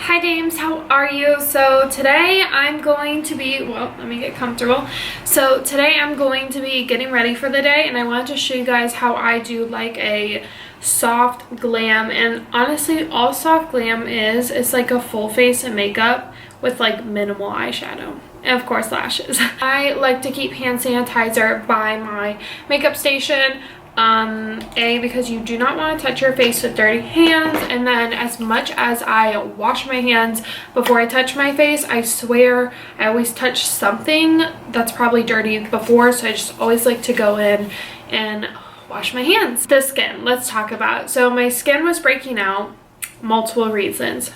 Hi dames, how are you? So today I'm going to be, well, let me get comfortable. So today I'm going to be getting ready for the day, and I wanted to show you guys how I do like a soft glam. And honestly, all soft glam is like a full face of makeup with like minimal eyeshadow and of course lashes. I like to keep hand sanitizer by my makeup station. Because you do not want to touch your face with dirty hands, and then as much as I wash my hands before I touch my face, I swear I always touch something that's probably dirty before, so I just always like to go in and wash my hands. The skin, let's talk about. So my skin was breaking out, multiple reasons.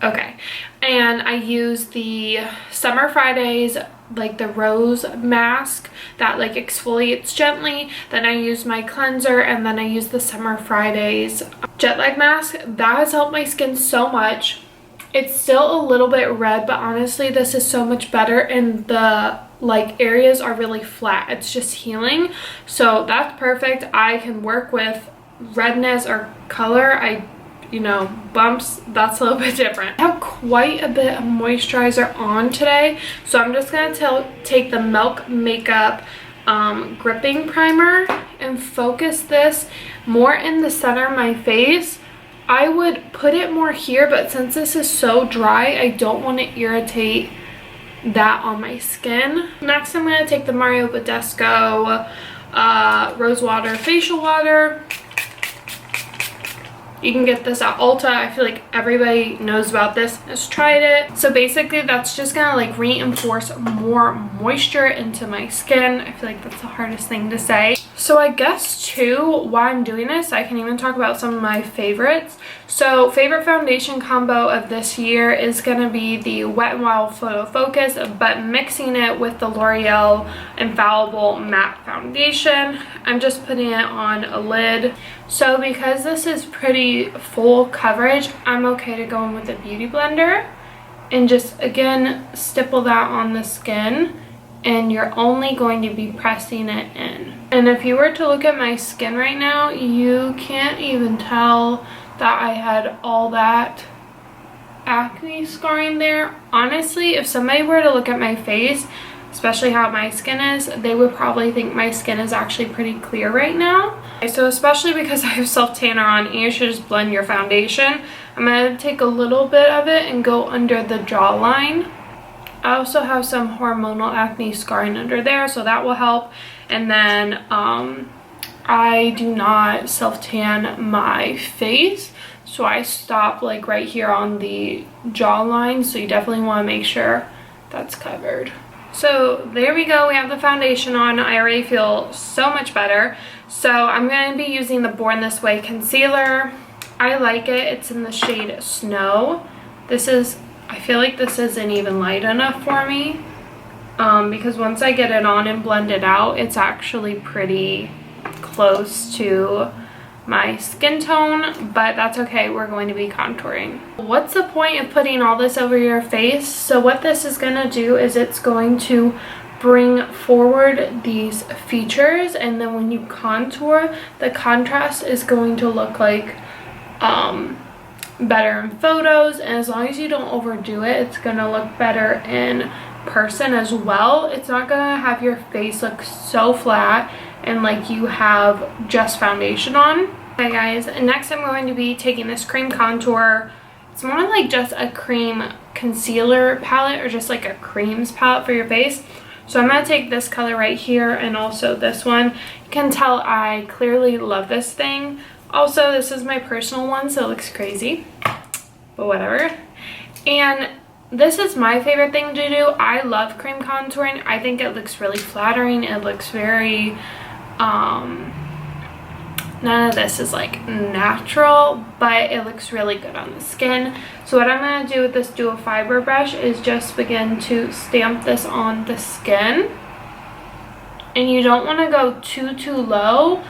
Okay, and I used the Summer Fridays, like the rose mask that like exfoliates gently. Then I used my cleanser, and then I used the Summer Fridays jet lag mask. That has helped my skin so much. It's still a little bit red, but honestly this is so much better, and the like areas are really flat. It's just healing, so that's perfect. I can work with redness or color. Bumps, that's a little bit different. I have quite a bit of moisturizer on today, so I'm just gonna take the Milk Makeup gripping primer and focus this more in the center of my face. I would put it more here, but since this is so dry, I don't want to irritate that on my skin. Next, I'm gonna take the Mario Badescu Rose Water Facial Water. You can get this at Ulta. I feel like everybody knows about this, has tried it. So basically that's just gonna like reinforce more moisture into my skin. I feel like that's the hardest thing to say. So I guess too, while I'm doing this, I can even talk about some of my favorites. So favorite foundation combo of this year is gonna be the Wet n Wild Photo Focus, but mixing it with the L'Oreal Infallible Matte Foundation. I'm just putting it on a lid. So because this is pretty full coverage, I'm okay to go in with a beauty blender and just again stipple that on the skin, and you're only going to be pressing it in. And if you were to look at my skin right now, you can't even tell that I had all that acne scarring there. Honestly, if somebody were to look at my face, especially how my skin is, they would probably think my skin is actually pretty clear right now. So especially because I have self tanner on and you should just blend your foundation, I'm going to take a little bit of it and go under the jawline. I also have some hormonal acne scarring under there, so that will help. And then I do not self tan my face, so I stop like right here on the jawline, so you definitely want to make sure that's covered. So there we go, we have the foundation on. I already feel so much better. So I'm going to be using the Born This Way concealer. I like it. It's in the shade Snow. I feel like this isn't even light enough for me because once I get it on and blend it out, it's actually pretty close to my skin tone, but that's okay. We're going to be contouring. What's the point of putting all this over your face? So what this is going to do is it's going to bring forward these features, and then when you contour, the contrast is going to look like better in photos, and as long as you don't overdo it, it's going to look better in person as well. It's not going to have your face look so flat and like you have just foundation on. Okay guys, next I'm going to be taking this cream contour. It's more like just a cream concealer palette, or just like a creams palette for your face. So I'm going to take this color right here and also this one. You can tell I clearly love this thing. Also, this is my personal one, so it looks crazy, but whatever. And this is my favorite thing to do. I love cream contouring. I think it looks really flattering. It looks very none of this is like natural, but it looks really good on the skin. So what I'm going to do with this dual fiber brush is just begin to stamp this on the skin, and you don't want to go too low.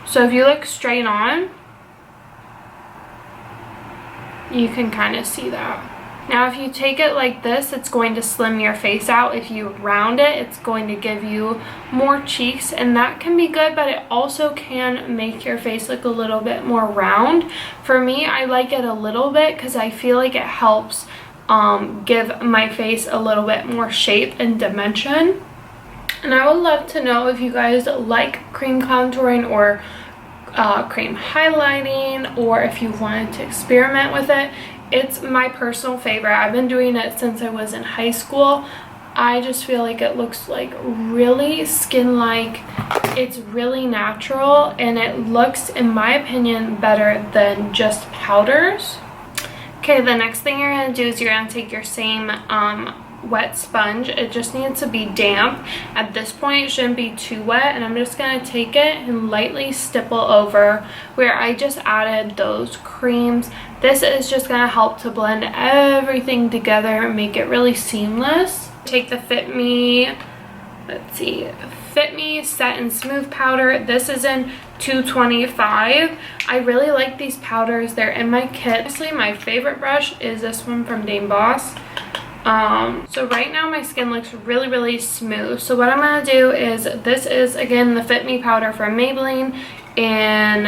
So if you look straight on, you can kind of see that. Now if you take it like this, it's going to slim your face out. If you round it, it's going to give you more cheeks, and that can be good, but it also can make your face look a little bit more round. For me, I like it a little bit because I feel like it helps give my face a little bit more shape and dimension. And I would love to know if you guys like cream contouring or cream highlighting, or if you wanted to experiment with it. It's my personal favorite. I've been doing it since I was in high school. I just feel like it looks like really skin-like. It's really natural, and it looks, in my opinion, better than just powders. Okay, the next thing you're going to do is you're going to take your same wet sponge. It just needs to be damp. At this point, it shouldn't be too wet, and I'm just going to take it and lightly stipple over where I just added those creams. This is just going to help to blend everything together and make it really seamless. Take the Fit Me, let's see, Fit Me Set and Smooth Powder. This is in 225. I really like these powders. They're in my kit. Honestly, my favorite brush is this one from Dame Boss. So right now my skin looks really smooth. So what I'm going to do is, this is again the Fit Me powder from Maybelline in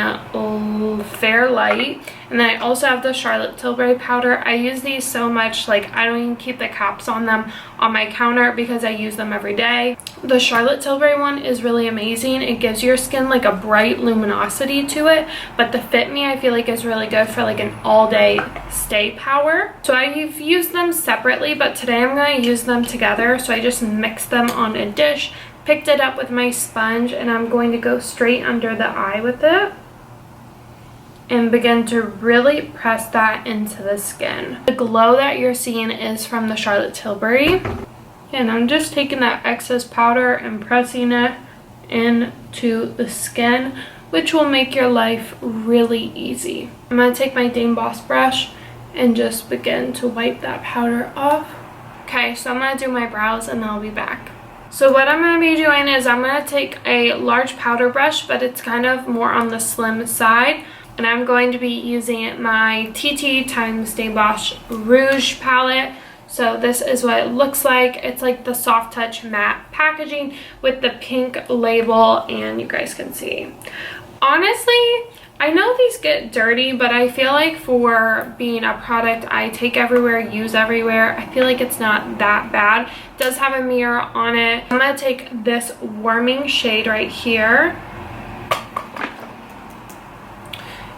Fair Light, and then I also have the Charlotte Tilbury powder. I use these so much, like I don't even keep the caps on them on my counter because I use them every day. The Charlotte Tilbury one is really amazing. It gives your skin like a bright luminosity to it, but the Fit Me I feel like is really good for like an all-day stay power. So I've used them separately, but today I'm going to use them together. So I just mixed them on a dish, picked it up with my sponge, and I'm going to go straight under the eye with it and begin to really press that into the skin. The glow that you're seeing is from the Charlotte Tilbury, and I'm just taking that excess powder and pressing it into the skin, which will make your life really easy. I'm going to take my Dame Boss brush and just begin to wipe that powder off. Okay, so I'm going to do my brows and then I'll be back. So what I'm going to be doing is I'm going to take a large powder brush, but it's kind of more on the slim side, and I'm going to be using my TT times Dame Boss Rouge palette. So this is what it looks like. It's like the soft touch matte packaging with the pink label, and you guys can see. Honestly, I know these get dirty, but I feel like for being a product I take everywhere, use everywhere, I feel like it's not that bad. It does have a mirror on it. I'm going to take this warming shade right here,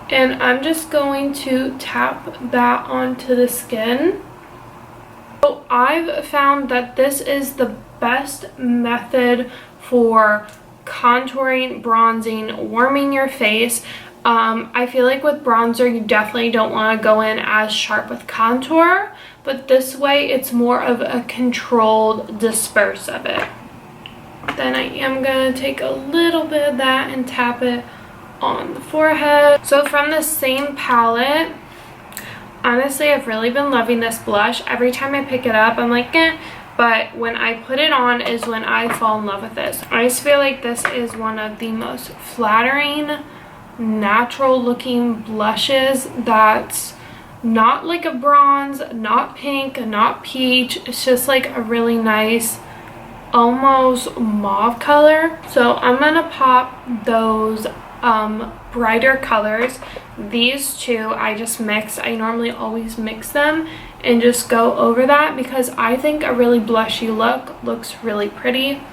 and I'm just going to tap that onto the skin. So I've found that this is the best method for contouring, bronzing, warming your face. I feel like with bronzer you definitely don't want to go in as sharp with contour, but this way it's more of a controlled disperse of it. Then I am going to take a little bit of that and tap it on the forehead. So from the same palette, honestly I've really been loving this blush. Every time I pick it up I'm like eh, but when I put it on is when I fall in love with this. I just feel like this is one of the most flattering, natural looking blushes that's not like a bronze, not pink, not peach. It's just like a really nice almost mauve color. So I'm gonna pop those brighter colors. These two I just mixed. I normally always mix them and just go over that because I think a really blushy look looks really pretty.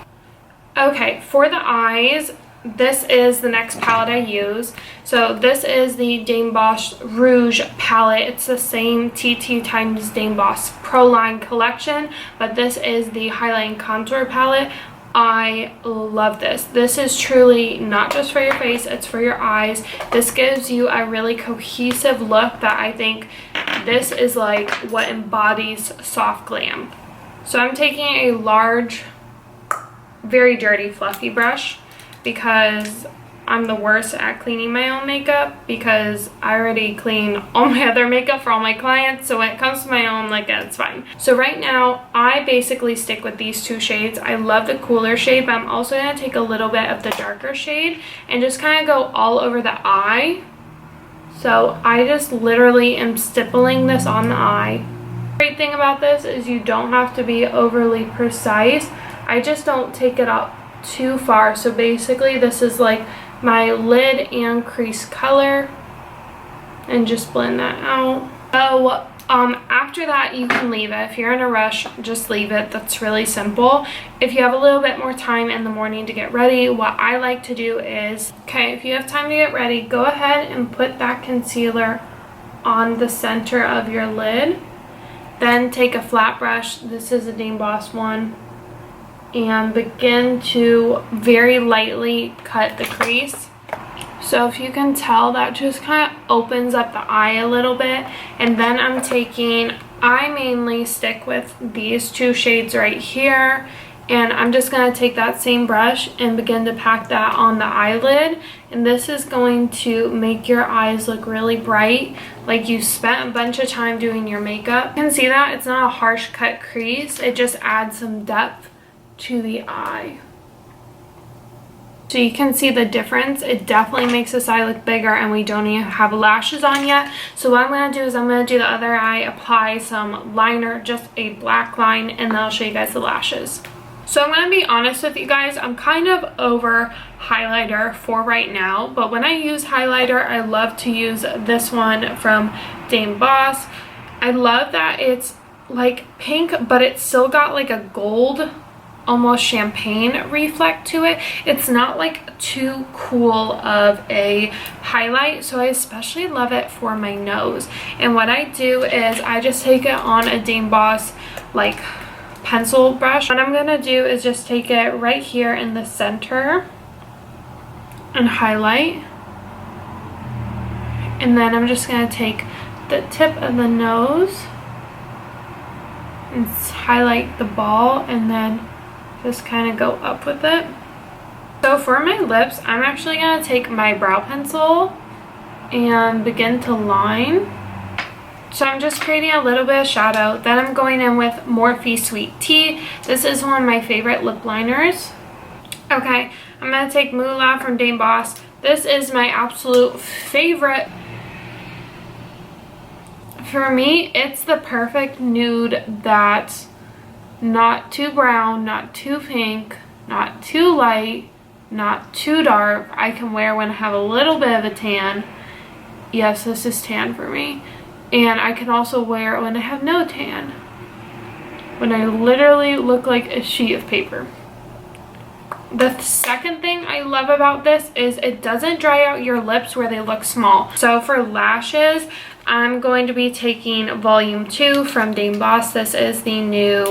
Okay, for the eyes, this is the next palette I use. So this is the Dame Boss Rouge palette. It's the same TT times Dame Boss Pro Line collection, but this is the highlight and contour palette. I love this. This is truly not just for your face, it's for your eyes. This gives you a really cohesive look that I think this is like what embodies soft glam. So I'm taking a large, very dirty fluffy brush because I'm the worst at cleaning my own makeup, because I already clean all my other makeup for all my clients, so when it comes to my own, like, it's fine. So right now I basically stick with these two shades. I love the cooler shade, but I'm also going to take a little bit of the darker shade and just kind of go all over the eye. So I just literally am stippling this on the eye Great thing about this is you don't have to be overly precise. I just don't take it up too far. So basically this is like my lid and crease color, and just blend that out. So after that you can leave it. If you're in a rush, just leave it. That's really simple. If you have a little bit more time in the morning to get ready, what I like to do is, okay, if you have time to get ready, go ahead and put that concealer on the center of your lid. Then take a flat brush, this is a Dame Boss one, and begin to very lightly cut the crease. So if you can tell, that just kind of opens up the eye a little bit. And then I'm taking, I mainly stick with these two shades right here, and I'm just going to take that same brush and begin to pack that on the eyelid. And this is going to make your eyes look really bright, like you spent a bunch of time doing your makeup. You can see that it's not a harsh cut crease, it just adds some depth to the eye. So you can see the difference. It definitely makes this eye look bigger, and we don't even have lashes on yet. So what I'm going to do is I'm going to do the other eye, apply some liner, just a black line, and then I'll show you guys the lashes. So I'm going to be honest with you guys, I'm kind of over highlighter for right now, but when I use highlighter, I love to use this one from Dame Boss. I love that it's like pink, but it's still got like a gold, almost champagne reflect to it. It's not like too cool of a highlight, so I especially love it for my nose. And what I do is I just take it on a Dame Boss like pencil brush. What I'm gonna do is just take it right here in the center and highlight, and then I'm just gonna take the tip of the nose and highlight the ball, and then just kind of go up with it. So for my lips, I'm actually going to take my brow pencil and begin to line. So I'm just creating a little bit of shadow. Then I'm going in with Morphe Sweet Tea. This is one of my favorite lip liners. Okay, I'm going to take MOOLA from Dame Boss. This is my absolute favorite. For me, it's the perfect nude that's not too brown, not too pink, not too light, not too dark. I can wear when I have a little bit of a tan. Yes, this is tan for me. And I can also wear it when I have no tan, when I literally look like a sheet of paper. The second thing I love about this is it doesn't dry out your lips where they look small. So for lashes, I'm going to be taking Volume 2 from Dame Boss. This is the new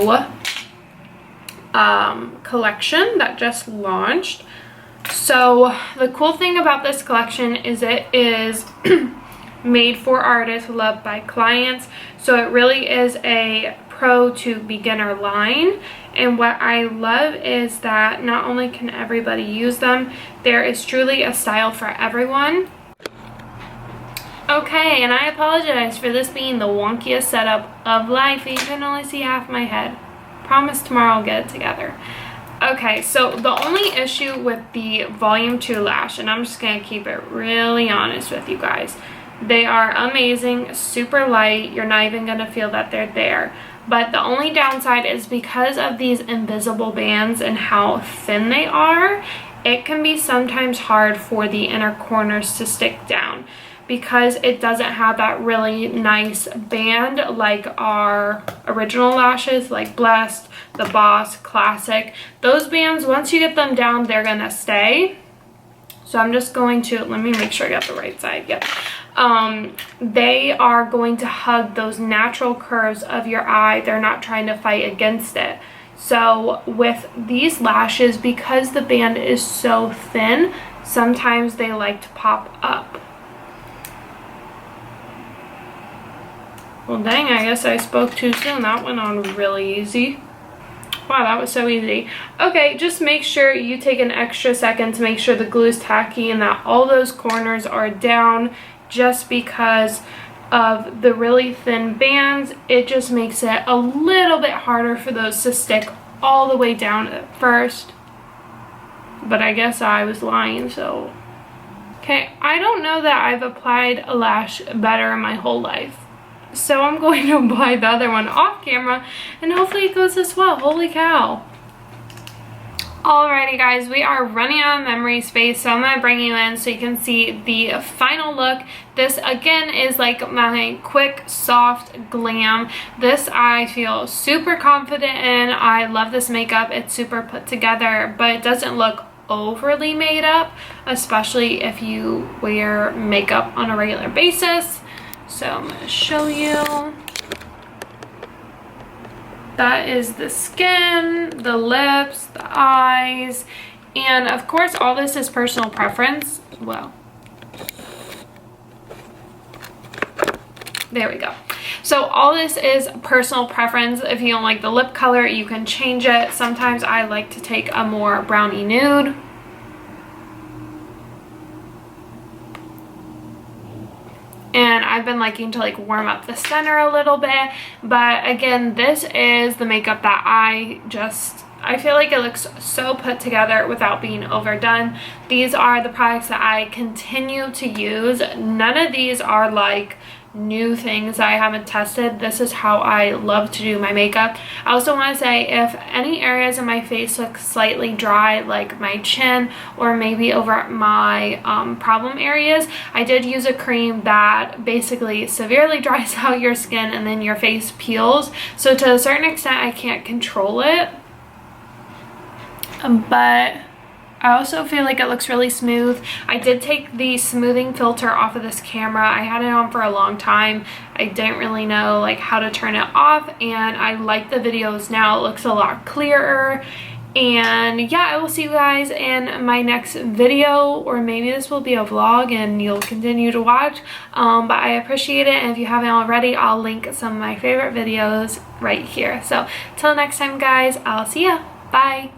collection that just launched. So the cool thing about this collection is it is made for artists, loved by clients. So it really is a pro to beginner line. And what I love is that not only can everybody use them, there is truly a style for everyone. Okay, and I apologize for this being the wonkiest setup of life. You can only see half my head. Promise tomorrow I'll get it together. Okay, so the only issue with the Volume 2 lash, and I'm just going to keep it really honest with you guys, they are amazing, super light. You're not even going to feel that they're there. But the only downside is because of these invisible bands and how thin they are, it can be sometimes hard for the inner corners to stick down, because it doesn't have that really nice band like our original lashes, like Blessed, the Boss, Classic. Those bands, once you get them down, they're gonna stay. So I'm just going to, let me make sure I got the right side. Yep. They are going to hug those natural curves of your eye. They're not trying to fight against it. So with these lashes, because the band is so thin, sometimes they like to pop up. Well, dang, I guess I spoke too soon. That went on really easy. Wow, that was so easy. Okay, just make sure you take an extra second to make sure the glue is tacky and that all those corners are down, just because of the really thin bands. It just makes it a little bit harder for those to stick all the way down at first. But I guess I was lying, so. Okay, I don't know that I've applied a lash better in my whole life. So I'm going to apply the other one off camera and hopefully it goes as well. Holy cow. Alrighty guys, we are running out of memory space, so I'm going to bring you in so you can see the final look. This again is like my quick soft glam. This I feel super confident in. I love this makeup. It's super put together, but it doesn't look overly made up, especially if you wear makeup on a regular basis. So I'm going to show you. That is the skin, the lips, the eyes, and of course all this is personal preference. Well, there we go. So all this is personal preference. If you don't like the lip color, you can change it. Sometimes I like to take a more brownie nude. And I've been liking to like warm up the center a little bit. But again, this is the makeup that I feel like it looks so put together without being overdone. These are the products that I continue to use. None of these are like new things I haven't tested. This is how I love to do my makeup. I also want to say if any areas of my face look slightly dry, like my chin or maybe over my problem areas, I did use a cream that basically severely dries out your skin and then your face peels. So to a certain extent I can't control it, but I also feel like it looks really smooth. I did take the smoothing filter off of this camera. I had it on for a long time. I didn't really know like how to turn it off, and I like the videos now. It looks a lot clearer. And yeah, I will see you guys in my next video, or maybe this will be a vlog and you'll continue to watch. But I appreciate it, and if you haven't already, I'll link some of my favorite videos right here. So till next time guys, I'll see ya. Bye.